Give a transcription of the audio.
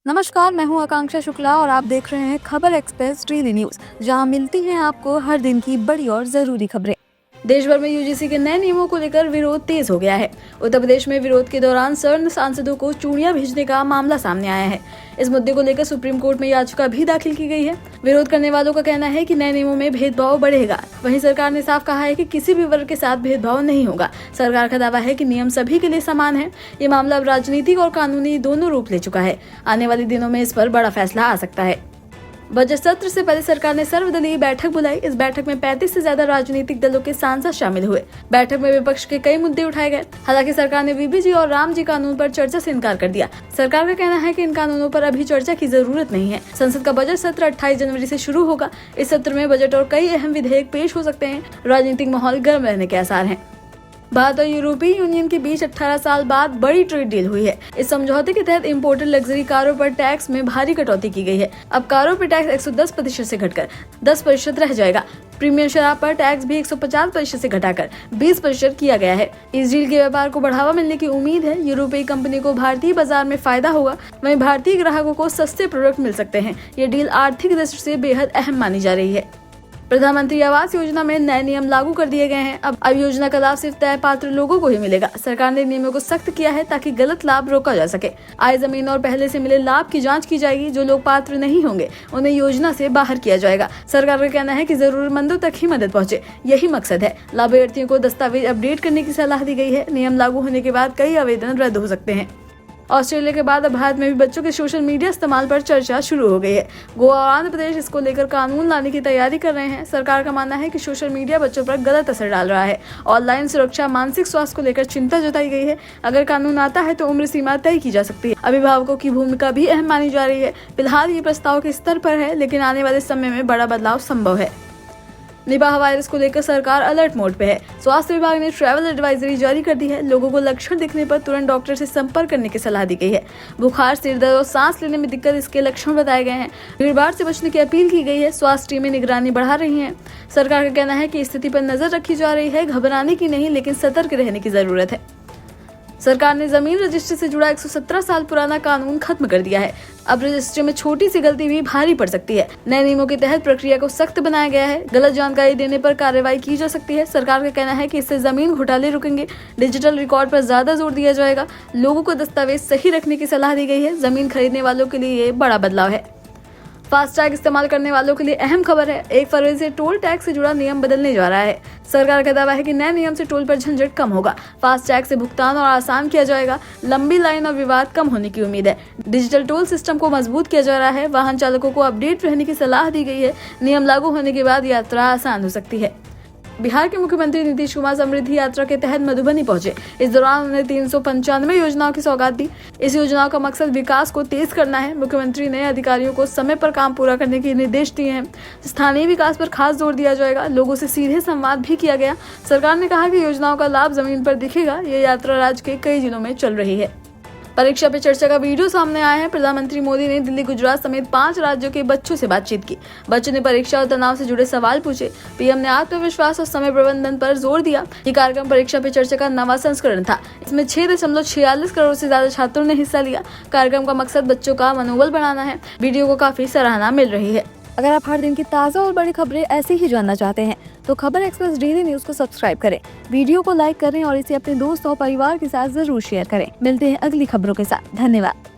नमस्कार, मैं हूं आकांक्षा शुक्ला और आप देख रहे हैं खबर एक्सप्रेस डेली न्यूज, जहां मिलती हैं आपको हर दिन की बड़ी और जरूरी खबरें। देश भर में यूजीसी के नए नियमों को लेकर विरोध तेज हो गया है। उत्तर प्रदेश में विरोध के दौरान सर्ण सांसदों को चूड़ियां भेजने का मामला सामने आया है। इस मुद्दे को लेकर सुप्रीम कोर्ट में याचिका भी दाखिल की गई है। विरोध करने वालों का कहना है कि नए नियमों में भेदभाव बढ़ेगा। वहीं सरकार ने साफ कहा है कि किसी भी वर्ग के साथ भेदभाव नहीं होगा। सरकार का दावा है कि नियम सभी के लिए समान है। ये मामला अब राजनीतिक और कानूनी दोनों रूप ले चुका है। आने वाले दिनों में इस पर बड़ा फैसला आ सकता है। बजट सत्र से पहले सरकार ने सर्वदलीय बैठक बुलाई। इस बैठक में 35 से ज्यादा राजनीतिक दलों के सांसद शामिल हुए। बैठक में विपक्ष के कई मुद्दे उठाए गए। हालांकि सरकार ने वीबीजी और राम जी कानून पर चर्चा से इनकार कर दिया। सरकार का कहना है कि इन कानूनों पर अभी चर्चा की जरूरत नहीं है। संसद का बजट सत्र 28 जनवरी से शुरू होगा। इस सत्र में बजट और कई अहम विधेयक पेश हो सकते हैं। राजनीतिक माहौल गर्म रहने के आसार हैं। भारत और यूरोपीय यूनियन के बीच 18 साल बाद बड़ी ट्रेड डील हुई है। इस समझौते के तहत इम्पोर्टेड लग्जरी कारों पर टैक्स में भारी कटौती की गई है। अब कारों पर टैक्स 110% से घटकर 10% रह जाएगा। प्रीमियम शराब पर टैक्स भी 150% से घटाकर 20% किया गया है। इस डील के व्यापार को बढ़ावा मिलने की उम्मीद है। यूरोपीय कंपनी को भारतीय बाजार में फायदा होगा, वहीं भारतीय ग्राहकों को सस्ते प्रोडक्ट मिल सकते हैं। ये डील आर्थिक दृष्टि से बेहद अहम मानी जा रही है। प्रधानमंत्री आवास योजना में नए नियम लागू कर दिए गए हैं। अब योजना का लाभ सिर्फ तय पात्र लोगों को ही मिलेगा। सरकार ने नियमों को सख्त किया है ताकि गलत लाभ रोका जा सके। आय, जमीन और पहले से मिले लाभ की जांच की जाएगी। जो लोग पात्र नहीं होंगे उन्हें योजना से बाहर किया जाएगा। सरकार का कहना है कि जरूरतमंदों तक ही मदद पहुंचे, यही मकसद है। लाभार्थियों को दस्तावेज अपडेट करने की सलाह दी गई है। नियम लागू होने के बाद कई आवेदन रद्द हो सकते हैं। ऑस्ट्रेलिया के बाद अब भारत में भी बच्चों के सोशल मीडिया इस्तेमाल पर चर्चा शुरू हो गई है। गोवा और आंध्र प्रदेश इसको लेकर कानून लाने की तैयारी कर रहे हैं। सरकार का मानना है कि सोशल मीडिया बच्चों पर गलत असर डाल रहा है। ऑनलाइन सुरक्षा, मानसिक स्वास्थ्य को लेकर चिंता जताई गई है। अगर कानून आता है तो उम्र सीमा तय की जा सकती है। अभिभावकों की भूमिका भी अहम मानी जा रही है। फिलहाल ये प्रस्ताव के स्तर पर है, लेकिन आने वाले समय में बड़ा बदलाव संभव है। निपाह वायरस को लेकर सरकार अलर्ट मोड पे है। स्वास्थ्य विभाग ने ट्रैवल एडवाइजरी जारी कर दी है। लोगों को लक्षण दिखने पर तुरंत डॉक्टर से संपर्क करने की सलाह दी गई है। बुखार, सिर दर्द और सांस लेने में दिक्कत इसके लक्षण बताए गए हैं। भीड़भाड़ से बचने की अपील की गई है। स्वास्थ्य टीमें निगरानी बढ़ा रही हैं। सरकार का कहना है कि स्थिति पर नजर रखी जा रही है। घबराने की नहीं, लेकिन सतर्क रहने की जरूरत है। सरकार ने जमीन रजिस्ट्री से जुड़ा 117 साल पुराना कानून खत्म कर दिया है। अब रजिस्ट्री में छोटी सी गलती भी भारी पड़ सकती है। नए नियमों के तहत प्रक्रिया को सख्त बनाया गया है। गलत जानकारी देने पर कार्रवाई की जा सकती है। सरकार का कहना है कि इससे जमीन घोटाले रुकेंगे। डिजिटल रिकॉर्ड पर ज्यादा जोर दिया जाएगा। लोगों को दस्तावेज सही रखने की सलाह दी गई है। जमीन खरीदने वालों के लिए ये बड़ा बदलाव है। फास्टैग इस्तेमाल करने वालों के लिए अहम खबर है। 1 फरवरी से टोल टैक्स से जुड़ा नियम बदलने जा रहा है। सरकार का दावा है कि नए नियम से टोल पर झंझट कम होगा। फास्टैग से भुगतान और आसान किया जाएगा। लंबी लाइन और विवाद कम होने की उम्मीद है। डिजिटल टोल सिस्टम को मजबूत किया जा रहा है। वाहन चालकों को अपडेट रहने की सलाह दी गई है। नियम लागू होने के बाद यात्रा आसान हो सकती है। बिहार के मुख्यमंत्री नीतीश कुमार समृद्धि यात्रा के तहत मधुबनी पहुंचे। इस दौरान उन्होंने 395 योजनाओं की सौगात दी। इस योजनाओं का मकसद विकास को तेज करना है। मुख्यमंत्री ने अधिकारियों को समय पर काम पूरा करने के निर्देश दिए हैं। स्थानीय विकास पर खास जोर दिया जाएगा। लोगों से सीधे संवाद भी किया गया। सरकार ने कहा कि योजनाओं का लाभ जमीन पर दिखेगा। ये यात्रा राज्य के कई जिलों में चल रही है। परीक्षा पे चर्चा का वीडियो सामने आया है। प्रधानमंत्री मोदी ने दिल्ली, गुजरात समेत 5 राज्यों के बच्चों से बातचीत की। बच्चों ने परीक्षा और तनाव से जुड़े सवाल पूछे। पीएम ने आत्मविश्वास और समय प्रबंधन पर जोर दिया। ये कार्यक्रम परीक्षा पे चर्चा का 9वां संस्करण था। इसमें 6.46 करोड़ से ज्यादा छात्रों ने हिस्सा लिया। कार्यक्रम का मकसद बच्चों का मनोबल बढ़ाना है। वीडियो को काफी सराहना मिल रही है। अगर आप हर दिन की ताज़ा और बड़ी खबरें ऐसे ही जानना चाहते हैं तो खबर एक्सप्रेस डेली न्यूज को सब्सक्राइब करें, वीडियो को लाइक करें और इसे अपने दोस्तों और परिवार के साथ जरूर शेयर करें। मिलते हैं अगली खबरों के साथ। धन्यवाद।